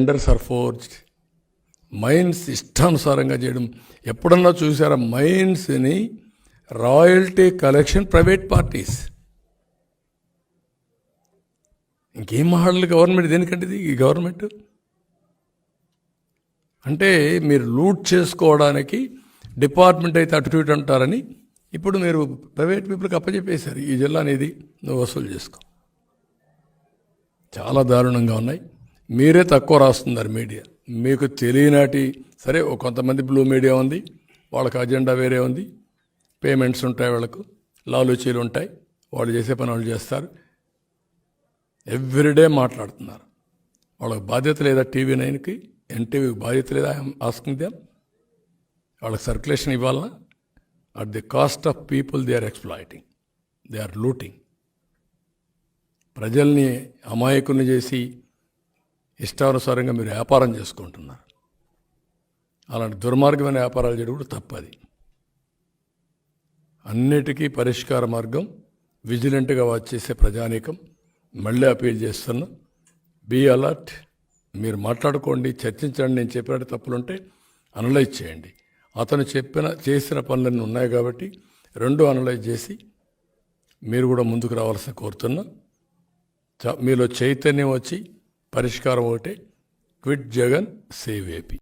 Tenders are forged, mines ఇష్టానుసారంగా చేయడం. ఎప్పుడన్నా చూసారా మైన్స్ని రాయల్టీ కలెక్షన్ ప్రైవేట్ పార్టీస్? ఇంకేం మాట్లాడాలి గవర్నమెంట్ దేనికంటే ఇది? ఈ గవర్నమెంట్ అంటే మీరు లూట్ చేసుకోవడానికి డిపార్ట్మెంట్ అయితే అటు ఇటు అంటారని ఇప్పుడు మీరు ప్రైవేట్ పీపుల్కి అప్పచెప్పేశారు. ఈ జిల్లా అనేది నువ్వు వసూలు చేసుకో. చాలా దారుణంగా ఉన్నాయి. మీరే తక్కువ రాస్తున్నారు మీడియా. మీకు తెలియనాటి సరే కొంతమంది బ్లూ మీడియా ఉంది, వాళ్ళకి అజెండా వేరే ఉంది, పేమెంట్స్ ఉంటాయి, వాళ్ళకు లాలూచీలు ఉంటాయి, వాళ్ళు చేసే పని వాళ్ళు చేస్తారు. ఎవ్రీడే మాట్లాడుతున్నారు. వాళ్ళకి బాధ్యత లేదా? టీవీ 9కి ఎన్టీవీకి బాధ్యత లేదా? Asking them. వాళ్ళకి సర్క్యులేషన్ ఇవ్వాలన్నా? At the cost of people they are exploiting, they are looting. ప్రజల్ని అమాయకుల్ని చేసి ఇష్టానుసారంగా మీరు వ్యాపారం చేసుకుంటున్నారు. అలాంటి దుర్మార్గమైన వ్యాపారాలు చేయడం కూడా తప్పది. అన్నిటికీ పరిష్కార మార్గం విజిలెంట్గా వాచ్ చేసే ప్రజానీకం మళ్ళీ అపీల్ చేస్తున్నా. Be alert. మీరు మాట్లాడుకోండి, చర్చించండి. నేను చెప్పినట్టు తప్పులుంటే అనలైజ్ చేయండి. అతను చేసిన పనులన్నీ ఉన్నాయి కాబట్టి రెండు అనలైజ్ చేసి మీరు కూడా ముందుకు రావాల్సిన కోరుతున్నా. మీలో చైతన్యం వచ్చి పరిష్కారం ఒకటే, క్విట్ జగన్ సేవ్ ఏపీ.